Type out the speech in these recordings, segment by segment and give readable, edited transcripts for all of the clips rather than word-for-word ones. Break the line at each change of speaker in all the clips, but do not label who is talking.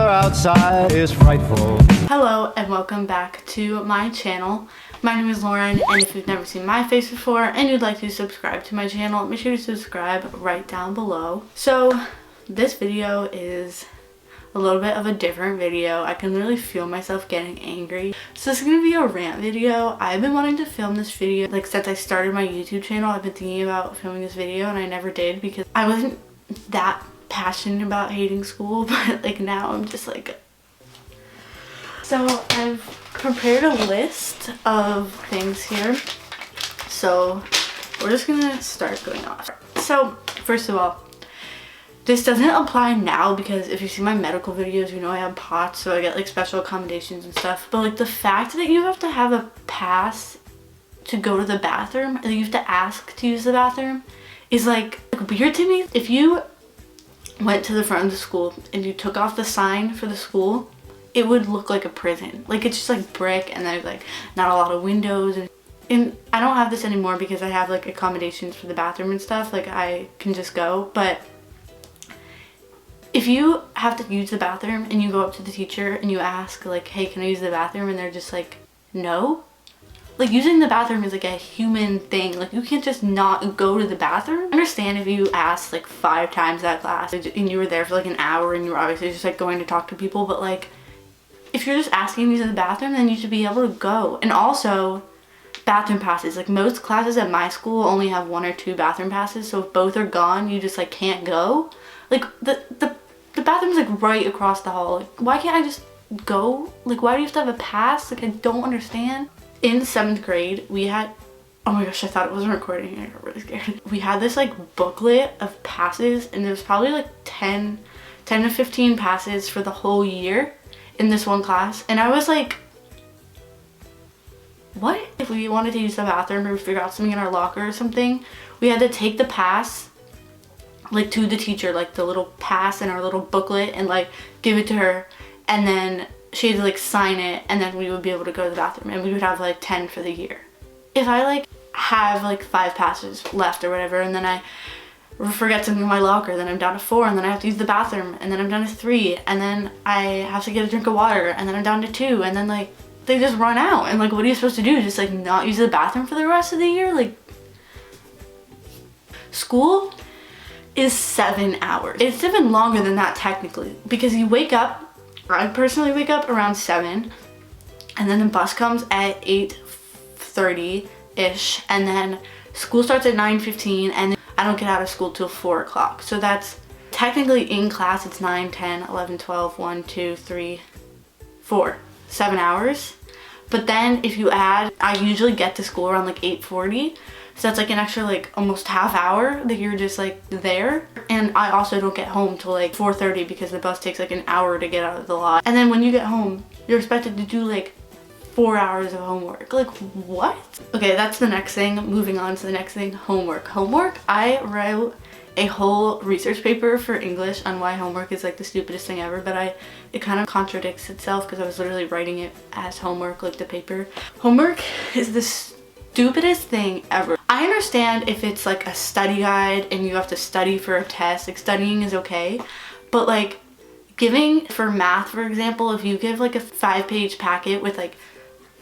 outside is frightful.
Hello and welcome back to my channel. My name is Lauren, and if you've never seen my face before and you'd like to subscribe to my channel, make sure to subscribe right down below. So this video is a little bit of a different video. I can really feel myself getting angry. So this is going to be a rant video. I've been wanting to film this video like since I started my YouTube channel. I've been thinking about filming this video and I never did because I wasn't that passionate about hating school, but like now I'm just like... So I've prepared a list of things here. So we're just gonna start going off. So first of all, this doesn't apply now because if you see my medical videos, you know I have POTS, so I get like special accommodations and stuff. But like the fact that you have to have a pass to go to the bathroom, and you have to ask to use the bathroom, is like weird to me. If you went to the front of the school and you took off the sign for the school, it would look like a prison. Like it's just like brick and there's like not a lot of windows, and I don't have this anymore because I have like accommodations for the bathroom and stuff, like I can just go. But if you have to use the bathroom and you go up to the teacher and you ask like, hey, can I use the bathroom, and they're just like, no. Like using the bathroom is like a human thing. Like you can't just not go to the bathroom. I understand if you asked like 5 times that class and you were there for like an hour and you were obviously just like going to talk to people, but like if you're just asking to use the bathroom, then you should be able to go. And also bathroom passes. Like most classes at my school only have 1 or 2 bathroom passes, so if both are gone, you just like can't go. Like the bathroom's like right across the hall. Like why can't I just go? Like why do you have to have a pass? Like I don't understand. In 7th grade, we had, oh my gosh, I thought it wasn't recording. I got really scared. We had this like booklet of passes, and there was probably like 10 to 15 passes for the whole year in this one class. And I was like, what? If we wanted to use the bathroom or figure out something in our locker or something, we had to take the pass like to the teacher, like the little pass in our little booklet, and like give it to her, and then she had to like sign it, and then we would be able to go to the bathroom, and we would have like 10 for the year. If I like have like 5 passes left or whatever, and then I forget something in my locker, then I'm down to 4, and then I have to use the bathroom, and then I'm down to 3, and then I have to get a drink of water, and then I'm down to 2, and then like they just run out, and like what are you supposed to do? Just like not use the bathroom for the rest of the year? Like school is 7 hours. It's even longer than that technically, because you wake up, I personally wake up around 7, and then the bus comes at 8:30-ish, and then school starts at 9:15, and then I don't get out of school till 4 o'clock. So that's technically in class, it's 9, 10, 11, 12, 1, 2, 3, 4, 7 hours. But then if you add, I usually get to school around like 8:40. So that's like an extra like almost half hour that you're just like there. And I also don't get home till like 4:30 because the bus takes like an hour to get out of the lot. And then when you get home, you're expected to do like 4 hours of homework. Like what? Okay, that's the next thing. Moving on to the next thing, homework. Homework, I wrote a whole research paper for English on why homework is like the stupidest thing ever, but it kind of contradicts itself because I was literally writing it as homework, like the paper. Homework is the stupidest thing ever. I understand if it's like a study guide and you have to study for a test, like studying is okay, but like giving for math, for example, if you give like a 5-page packet with like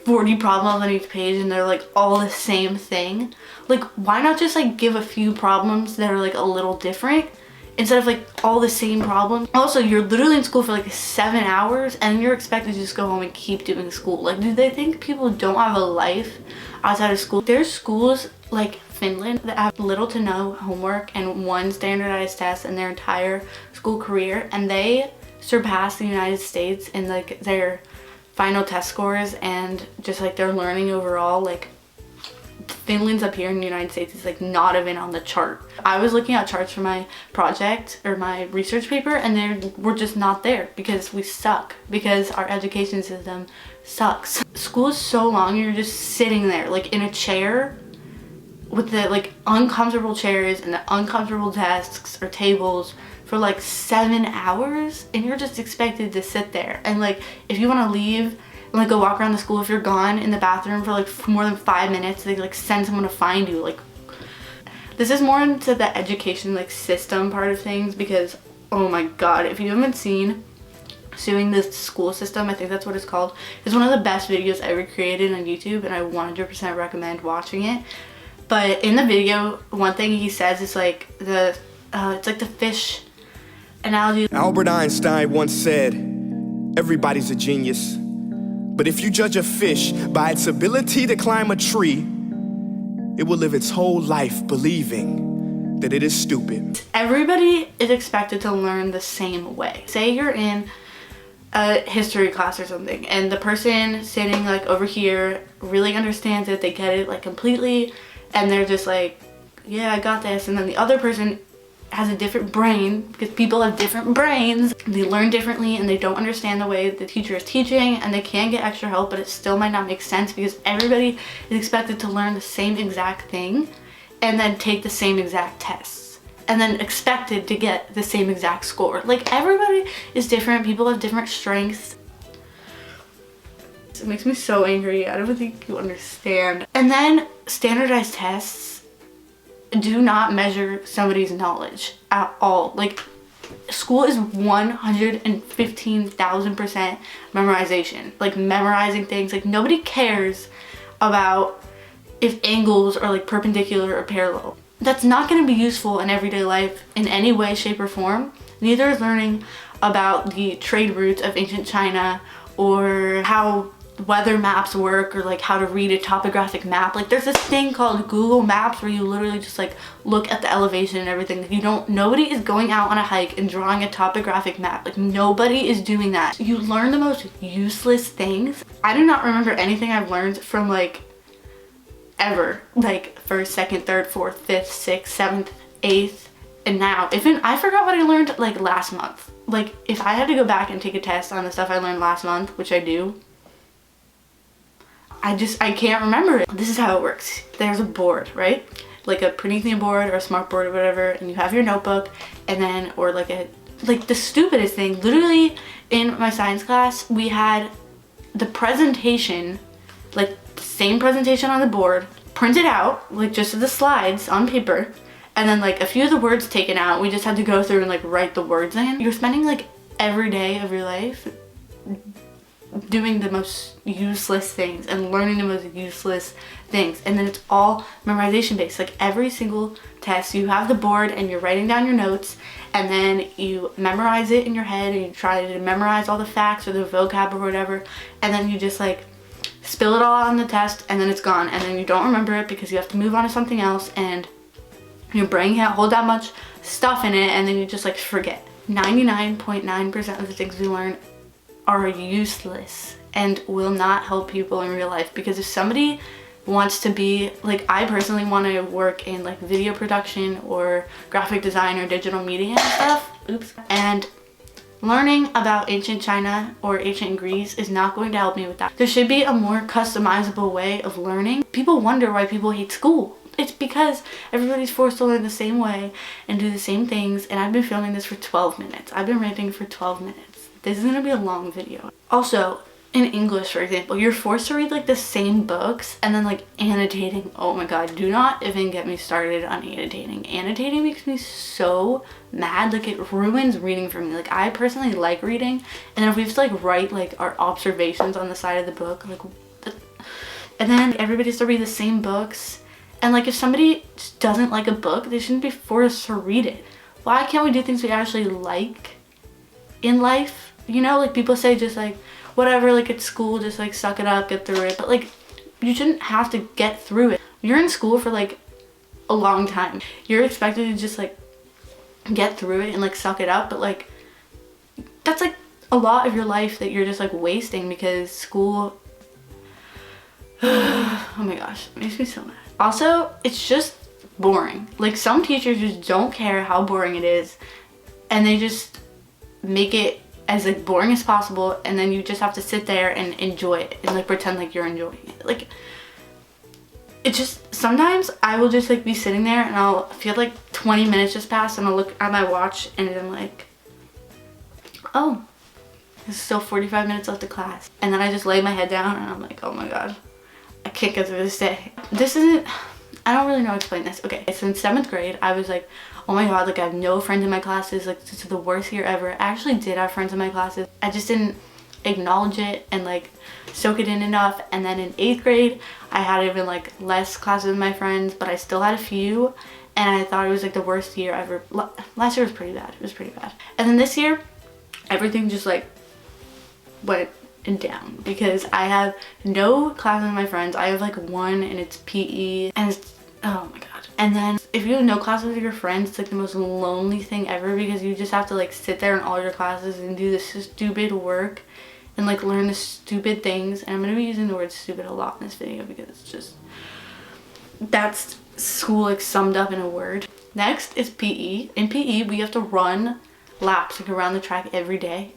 40 problems on each page and they're like all the same thing, like why not just like give a few problems that are like a little different instead of like all the same problems? Also, you're literally in school for like 7 hours and you're expected to just go home and keep doing school. Like do they think people don't have a life outside of school? There's schools like Finland that have little to no homework and 1 standardized test in their entire school career, and they surpass the United States in like their final test scores and just like their learning overall. Like Finland's up here in the United States is like not even on the chart. I was looking at charts for my project or my research paper, and we're just not there because we suck, because our education system sucks. School is so long, you're just sitting there like in a chair with the like uncomfortable chairs and the uncomfortable desks or tables for like 7 hours, and you're just expected to sit there. And like if you want to leave and like go walk around the school, if you're gone in the bathroom for like more than 5 minutes, they like send someone to find you. Like this is more into the education like system part of things, because oh my god, if you haven't seen Suing the School System, I think that's what it's called. It's one of the best videos ever created on YouTube, and I 100% recommend watching it. But in the video, one thing he says is like it's like the fish analogy.
Albert Einstein once said, "Everybody's a genius. But if you judge a fish by its ability to climb a tree, it will live its whole life believing that it is stupid."
Everybody is expected to learn the same way. Say you're in a history class or something, and the person sitting like over here really understands it, they get it like completely, and they're just like, yeah, I got this. And then the other person has a different brain, because people have different brains, they learn differently, and they don't understand the way the teacher is teaching, and they can get extra help, but it still might not make sense because everybody is expected to learn the same exact thing and then take the same exact tests and then expected to get the same exact score. Like, everybody is different, people have different strengths. It makes me so angry. I don't think you understand. And then standardized tests do not measure somebody's knowledge at all. Like, school is 115,000% memorization. Like, memorizing things. Like, nobody cares about if angles are like perpendicular or parallel. That's not going to be useful in everyday life in any way, shape, or form. Neither is learning about the trade routes of ancient China, or how weather maps work, or like how to read a topographic map. Like, there's this thing called Google Maps where you literally just like look at the elevation and everything. Like, nobody is going out on a hike and drawing a topographic map. Like, nobody is doing that. You learn the most useless things. I do not remember anything I've learned from like ever, like first, second, third, fourth, fifth, sixth, seventh, eighth, and now even I forgot what I learned like last month. Like, if I had to go back and take a test on the stuff I learned last month, which I do, I can't remember it. This is how it works. There's a board, right? Like a Promethean board or a smart board or whatever, and you have your notebook, and then, or like the stupidest thing, literally in my science class, we had the presentation, like same presentation on the board, printed out, like just the slides on paper, and then like a few of the words taken out. We just had to go through and like write the words in. You're spending like every day of your life doing the most useless things and learning the most useless things, and then it's all memorization based. Like, every single test, you have the board and you're writing down your notes, and then you memorize it in your head, and you try to memorize all the facts or the vocab or whatever, and then you just like spill it all out on the test, and then it's gone, and then you don't remember it because you have to move on to something else, and your brain can't hold that much stuff in it, and then you just like forget. 99.9% of the things we learn are useless and will not help people in real life. Because if somebody wants to be, like, I personally want to work in like video production or graphic design or digital media and stuff, and learning about ancient China or ancient Greece is not going to help me with that. There should be a more customizable way of learning. People wonder why people hate school. It's because everybody's forced to learn the same way and do the same things, and I've been filming this for 12 minutes. I've been ranting for 12 minutes. This is gonna be a long video. Also, in English, for example, you're forced to read like the same books, and then like annotating. Oh my god, do not even get me started on annotating. Annotating makes me so mad. Like, it ruins reading for me. Like, I personally like reading, and if we have to like write like our observations on the side of the book, like, and then everybody has to read the same books. And like, if somebody just doesn't like a book, they shouldn't be forced to read it. Why can't we do things we actually like in life? You know, like, people say just like, whatever, like, at school, just like suck it up, get through it. But like, you shouldn't have to get through it. You're in school for like a long time. You're expected to just like get through it and like suck it up. But like, that's like a lot of your life that you're just like wasting because school. Oh my gosh, it makes me so mad. Also, it's just boring. Like, some teachers just don't care how boring it is, and they just make it as like boring as possible, and then you just have to sit there and enjoy it and like pretend like you're enjoying it. Like, it just, sometimes I will just like be sitting there and I'll feel like 20 minutes just passed, and I'll look at my watch and I'm like, oh, there's still 45 minutes left of class. And then I just lay my head down and I'm like, oh my god, I can't get through this day. This isn't, I don't really know how to explain this. Okay, so in 7th grade, I was like, oh my god, like I have no friends in my classes, like this is the worst year ever. I actually did have friends in my classes. I just didn't acknowledge it and like soak it in enough. And then in 8th grade, I had even like less classes with my friends, but I still had a few, and I thought it was like the worst year ever. Last year was pretty bad. It was pretty bad. And then this year, everything just like went down because I have no classes with my friends. I have like one, and it's PE, and it's, oh my god. And then if you have no classes with your friends, it's like the most lonely thing ever because you just have to like sit there in all your classes and do this stupid work and like learn the stupid things. And I'm gonna be using the word stupid a lot in this video because it's just, that's school like summed up in a word. Next is PE. In PE, we have to run laps like around the track every day.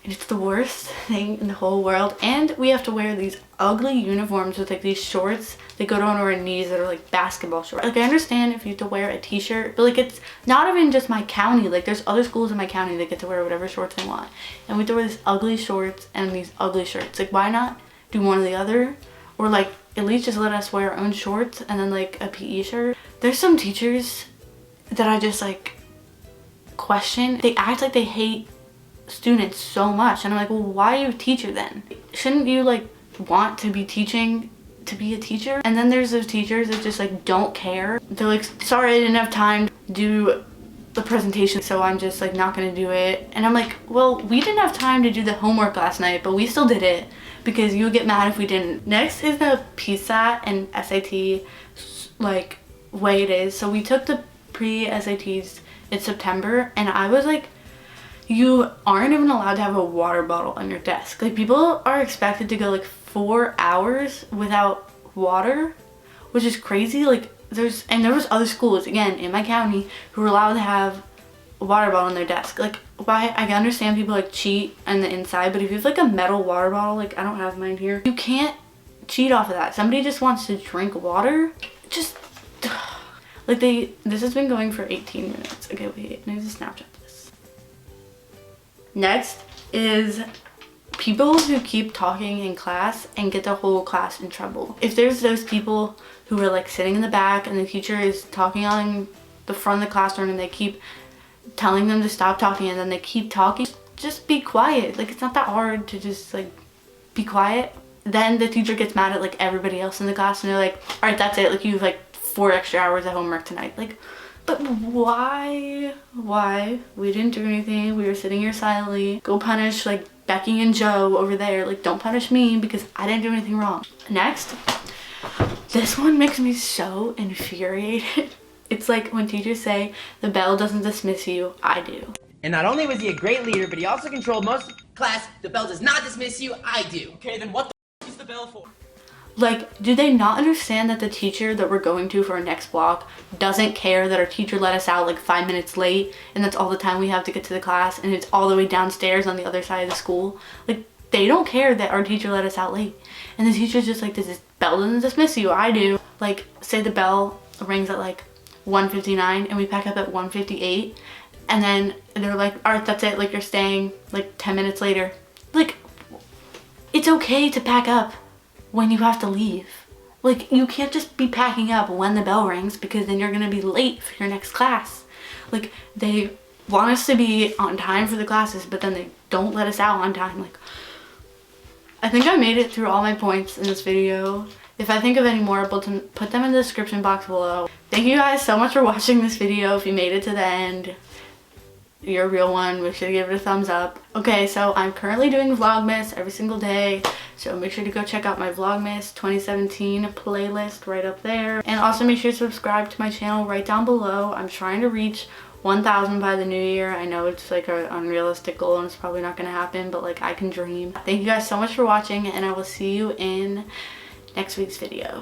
And it's the worst thing in the whole world. And we have to wear these ugly uniforms with like these shorts that go down to our knees that are like basketball shorts. Like I understand if you have to wear a t-shirt, but like it's not even just my county. Like there's other schools in my county that get to wear whatever shorts they want. And we have to wear these ugly shorts and these ugly shirts. Like why not do one or the other? Or like at least just let us wear our own shorts and then like a PE shirt. There's some teachers that I just like question. They act like they hate students so much, and I'm like, well, why are you a teacher then? Shouldn't you like want to be teaching to be a teacher? And then there's those teachers that just like don't care. They're like, sorry, I didn't have time to do the presentation, so I'm just like not gonna do it. And I'm like, well, we didn't have time to do the homework last night, but we still did it because you would get mad if we didn't. Next is the PSAT and SAT like way it is. So we took the pre-SATs in September, and I was like, you aren't even allowed to have a water bottle on your desk. Like people are expected to go like 4 hours without water, which is crazy. Like there was other schools again in my county who were allowed to have a water bottle on their desk. Like why? I can understand people like cheat on the inside, but if you have like a metal water bottle, like I don't have mine here, you can't cheat off of that. Somebody just wants to drink water, just like this has been going for 18 minutes. Okay, wait, I need to Snapchat this. Next is people who keep talking in class and get the whole class in trouble. If there's those people who are like sitting in the back and the teacher is talking on the front of the classroom and they keep telling them to stop talking and then they keep talking, just be quiet. Like it's not that hard to just like be quiet. Then the teacher gets mad at like everybody else in the class and they're like, all right, that's it. Like you have like 4 extra hours of homework tonight. Like, but why? We didn't do anything. We were sitting here silently. Go punish like Becky and Joe over there. Like don't punish me because I didn't do anything wrong. Next, this one makes me so infuriated. It's like when teachers say the bell doesn't dismiss you, I do.
And not only was he a great leader, but he also controlled most of the class. The bell does not dismiss you, I do. Okay, then what the f is the bell for?
Like, do they not understand that the teacher that we're going to for our next block doesn't care that our teacher let us out like 5 minutes late and that's all the time we have to get to the class and it's all the way downstairs on the other side of the school? Like, they don't care that our teacher let us out late. And the teacher's just like, this bell doesn't dismiss you, I do. Like, say the bell rings at like 1:59 and we pack up at 1:58 and then they're like, all right, that's it, like you're staying like 10 minutes later. Like, it's okay to pack up when you have to leave. Like you can't just be packing up when the bell rings because then you're gonna be late for your next class. Like they want us to be on time for the classes, but then they don't let us out on time. Like, I think I made it through all my points in this video. If I think of any more, I'll put them in the description box below. Thank you guys so much for watching this video. If you made it to the end, you're a real one. Make sure to give it a thumbs up. Okay, so I'm currently doing Vlogmas every single day, so make sure to go check out my Vlogmas 2017 playlist right up there. And also make sure to subscribe to my channel right down below. I'm trying to reach 1,000 by the new year. I know it's like an unrealistic goal and it's probably not gonna happen, but like I can dream. Thank you guys so much for watching and I will see you in next week's video.